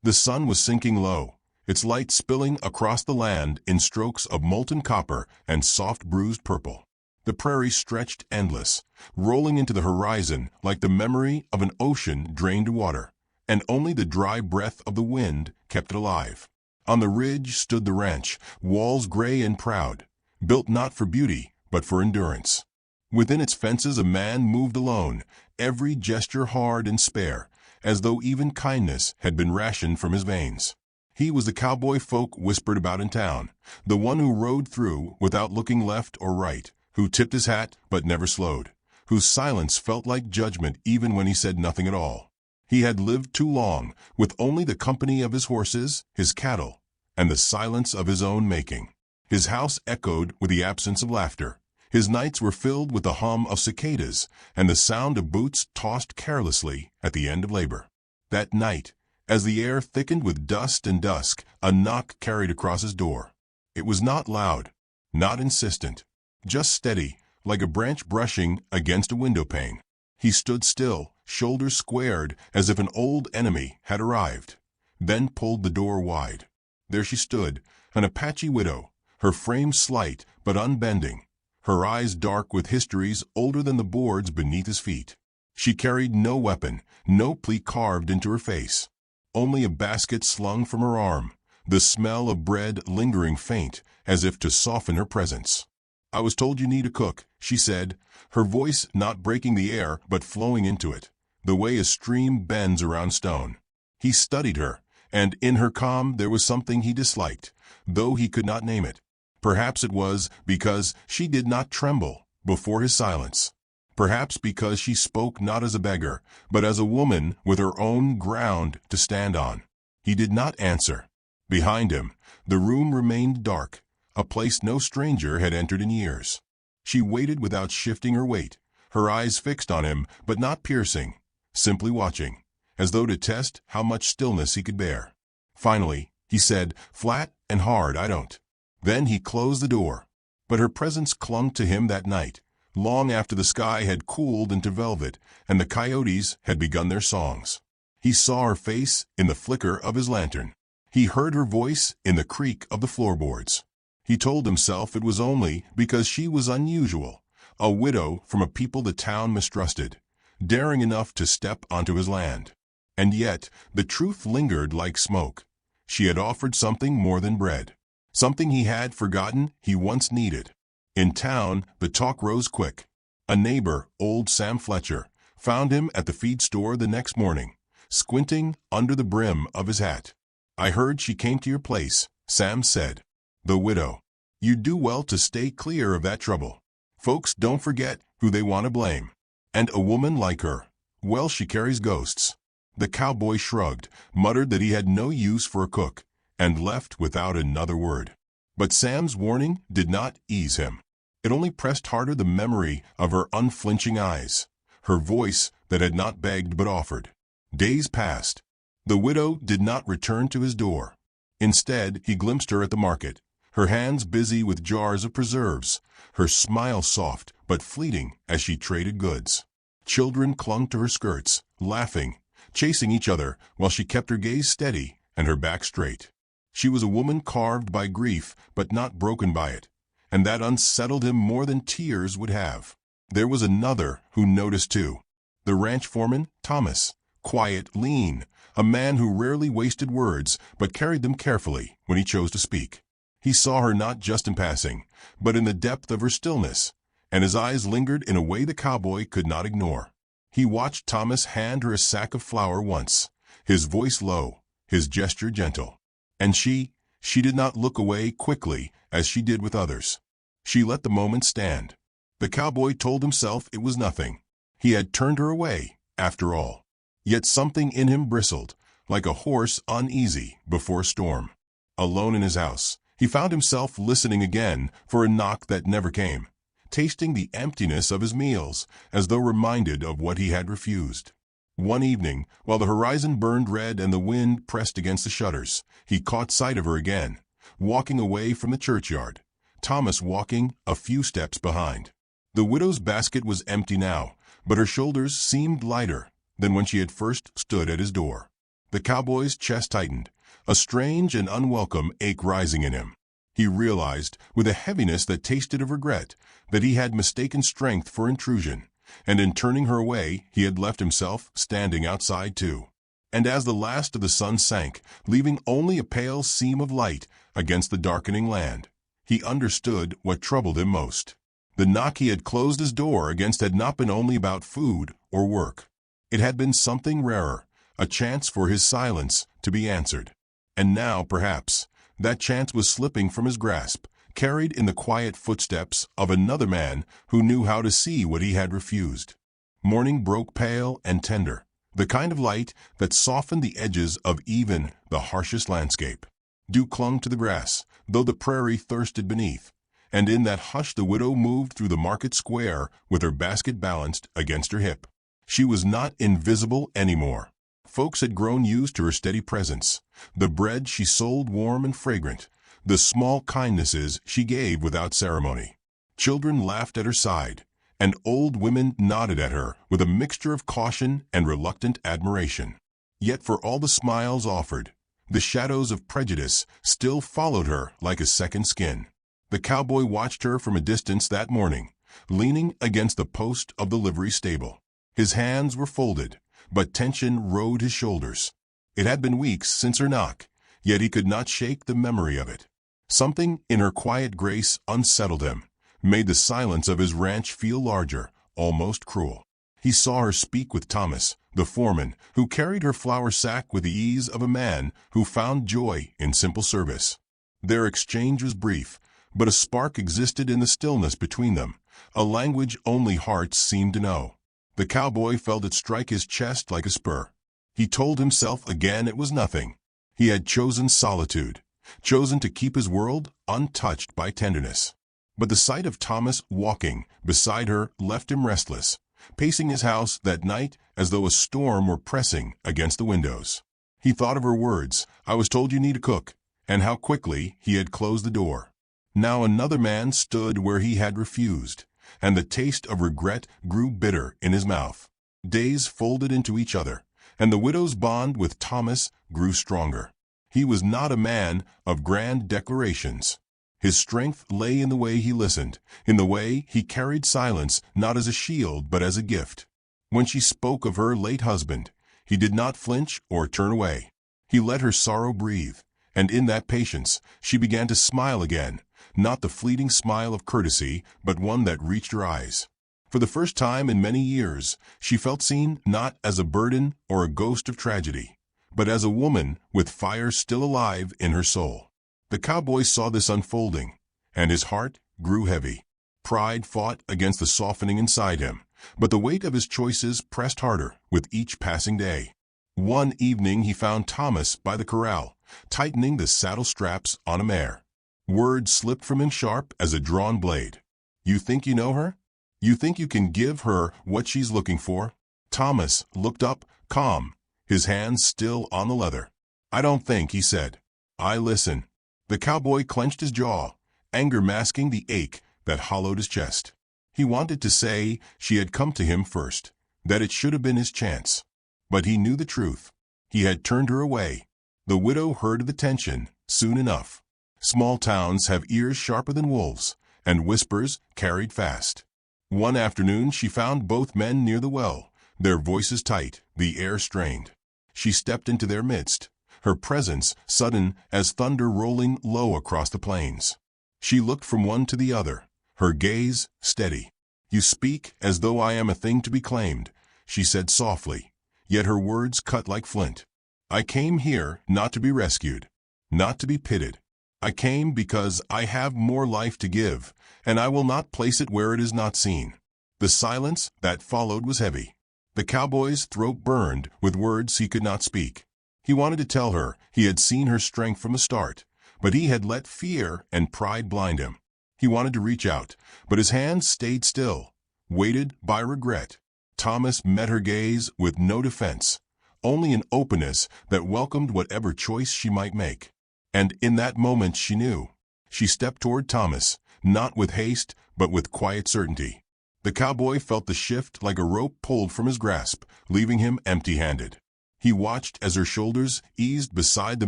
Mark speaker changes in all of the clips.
Speaker 1: The sun was sinking low, its light spilling across the land in strokes of molten copper and soft bruised purple. The prairie stretched endless, rolling into the horizon like the memory of an ocean drained to water, and only the dry breath of the wind kept it alive. On the ridge stood the ranch, walls gray and proud, built not for beauty, but for endurance. Within its fences a man moved alone, every gesture hard and spare, as though even kindness had been rationed from his veins. He was the cowboy folk whispered about in town, the one who rode through without looking left or right, who tipped his hat but never slowed, whose silence felt like judgment even when he said nothing at all. He had lived too long, with only the company of his horses, his cattle, and the silence of his own making. His house echoed with the absence of laughter. His nights were filled with the hum of cicadas and the sound of boots tossed carelessly at the end of labor. That night, as the air thickened with dust and dusk, a knock carried across his door. It was not loud, not insistent, just steady, like a branch brushing against a window pane. He stood still, shoulders squared, as if an old enemy had arrived, then pulled the door wide. There she stood, an Apache widow, her frame slight but unbending, her eyes dark with histories older than the boards beneath his feet. She carried no weapon, no plea carved into her face, only a basket slung from her arm, the smell of bread lingering faint as if to soften her presence. "I was told you need a cook," she said, her voice not breaking the air but flowing into it, the way a stream bends around stone. He studied her, and in her calm there was something he disliked, though he could not name it. Perhaps it was because she did not tremble before his silence. Perhaps because she spoke not as a beggar, but as a woman with her own ground to stand on. He did not answer. Behind him, the room remained dark, a place no stranger had entered in years. She waited without shifting her weight, her eyes fixed on him, but not piercing, simply watching, as though to test how much stillness he could bear. Finally, he said, flat and hard, "I don't." Then he closed the door. But her presence clung to him that night, long after the sky had cooled into velvet and the coyotes had begun their songs. He saw her face in the flicker of his lantern. He heard her voice in the creak of the floorboards. He told himself it was only because she was unusual, a widow from a people the town mistrusted, daring enough to step onto his land. And yet, the truth lingered like smoke. She had offered something more than bread, something he had forgotten he once needed. In town, the talk rose quick. A neighbor, old Sam Fletcher, found him at the feed store the next morning, squinting under the brim of his hat. "I heard she came to your place," Sam said. "The widow. You do well to stay clear of that trouble. Folks don't forget who they want to blame. And a woman like her, well, she carries ghosts." The cowboy shrugged, muttered that he had no use for a cook, and left without another word. But Sam's warning did not ease him. It only pressed harder the memory of her unflinching eyes, her voice that had not begged but offered. Days passed. The widow did not return to his door. Instead, he glimpsed her at the market, her hands busy with jars of preserves, her smile soft but fleeting as she traded goods. Children clung to her skirts, laughing, chasing each other while she kept her gaze steady and her back straight. She was a woman carved by grief but not broken by it, and that unsettled him more than tears would have. There was another who noticed too. The ranch foreman, Thomas, quiet, lean, a man who rarely wasted words but carried them carefully when he chose to speak. He saw her not just in passing, but in the depth of her stillness, and his eyes lingered in a way the cowboy could not ignore. He watched Thomas hand her a sack of flour once, his voice low, his gesture gentle. And she did not look away quickly as she did with others. She let the moment stand. The cowboy told himself it was nothing. He had turned her away, after all. Yet something in him bristled, like a horse uneasy before a storm. Alone in his house, he found himself listening again for a knock that never came, tasting the emptiness of his meals as though reminded of what he had refused. One evening, while the horizon burned red and the wind pressed against the shutters, he caught sight of her again, walking away from the churchyard, Thomas walking a few steps behind. The widow's basket was empty now, but her shoulders seemed lighter than when she had first stood at his door. The cowboy's chest tightened, a strange and unwelcome ache rising in him. He realized, with a heaviness that tasted of regret, that he had mistaken strength for intrusion, and in turning her away he had left himself standing outside too. And as the last of the sun sank, leaving only a pale seam of light against the darkening land, he understood what troubled him most. The knock he had closed his door against had not been only about food or work. It had been something rarer, a chance for his silence to be answered. And now, perhaps, that chance was slipping from his grasp, carried in the quiet footsteps of another man who knew how to see what he had refused. Morning broke pale and tender, the kind of light that softened the edges of even the harshest landscape. Dew clung to the grass, though the prairie thirsted beneath, and in that hush the widow moved through the market square with her basket balanced against her hip. She was not invisible anymore. Folks had grown used to her steady presence, the bread she sold warm and fragrant, the small kindnesses she gave without ceremony. Children laughed at her side, and old women nodded at her with a mixture of caution and reluctant admiration. Yet for all the smiles offered, the shadows of prejudice still followed her like a second skin. The cowboy watched her from a distance that morning, leaning against the post of the livery stable. His hands were folded, but tension rode his shoulders. It had been weeks since her knock, yet he could not shake the memory of it. Something in her quiet grace unsettled him, made the silence of his ranch feel larger, almost cruel. He saw her speak with Thomas, the foreman, who carried her flour sack with the ease of a man who found joy in simple service. Their exchange was brief, but a spark existed in the stillness between them, a language only hearts seemed to know. The cowboy felt it strike his chest like a spur. He told himself again it was nothing. He had chosen solitude, chosen to keep his world untouched by tenderness. But the sight of Thomas walking beside her left him restless, pacing his house that night as though a storm were pressing against the windows. He thought of her words, "I was told you need a cook," and how quickly he had closed the door. Now another man stood where he had refused, and the taste of regret grew bitter in his mouth. Days folded into each other, and the widow's bond with Thomas grew stronger. He was not a man of grand declarations. His strength lay in the way he listened, in the way he carried silence not as a shield but as a gift. When she spoke of her late husband, he did not flinch or turn away. He let her sorrow breathe, and in that patience she began to smile again, not the fleeting smile of courtesy, but one that reached her eyes. For the first time in many years, she felt seen not as a burden or a ghost of tragedy, but as a woman with fire still alive in her soul. The cowboy saw this unfolding, and his heart grew heavy. Pride fought against the softening inside him, but the weight of his choices pressed harder with each passing day. One evening he found Thomas by the corral, tightening the saddle straps on a mare. Words slipped from him sharp as a drawn blade. "You think you know her? You think you can give her what she's looking for?" Thomas looked up, calm, his hands still on the leather. "I don't think," he said. "I listen." The cowboy clenched his jaw, anger masking the ache that hollowed his chest. He wanted to say she had come to him first, that it should have been his chance. But he knew the truth. He had turned her away. The widow heard of the tension soon enough. Small towns have ears sharper than wolves, and whispers carried fast. One afternoon she found both men near the well, their voices tight, the air strained. She stepped into their midst, her presence sudden as thunder rolling low across the plains. She looked from one to the other, her gaze steady. "You speak as though I am a thing to be claimed," she said softly, yet her words cut like flint. "I came here not to be rescued, not to be pitied. I came because I have more life to give, and I will not place it where it is not seen." The silence that followed was heavy. The cowboy's throat burned with words he could not speak. He wanted to tell her he had seen her strength from the start, but he had let fear and pride blind him. He wanted to reach out, but his hands stayed still, weighted by regret. Thomas met her gaze with no defense, only an openness that welcomed whatever choice she might make. And in that moment she knew. She stepped toward Thomas, not with haste, but with quiet certainty. The cowboy felt the shift like a rope pulled from his grasp, leaving him empty-handed. He watched as her shoulders eased beside the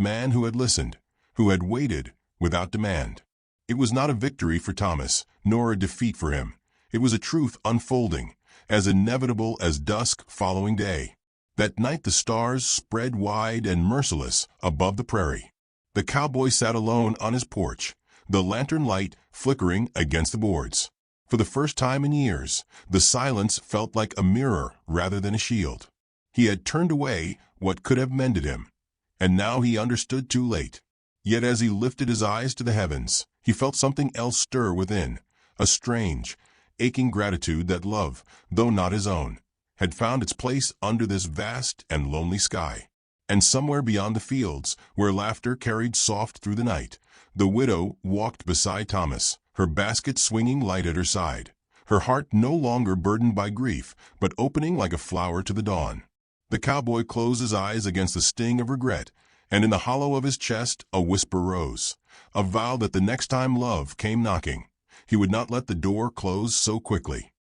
Speaker 1: man who had listened, who had waited without demand. It was not a victory for Thomas, nor a defeat for him. It was a truth unfolding, as inevitable as dusk following day. That night the stars spread wide and merciless above the prairie. The cowboy sat alone on his porch, the lantern light flickering against the boards. For the first time in years, the silence felt like a mirror rather than a shield. He had turned away what could have mended him, and now he understood too late. Yet as he lifted his eyes to the heavens, he felt something else stir within, a strange, aching gratitude that love, though not his own, had found its place under this vast and lonely sky. And somewhere beyond the fields, where laughter carried soft through the night, the widow walked beside Thomas, her basket swinging light at her side, her heart no longer burdened by grief, but opening like a flower to the dawn. The cowboy closed his eyes against the sting of regret, and in the hollow of his chest a whisper rose, a vow that the next time love came knocking, he would not let the door close so quickly.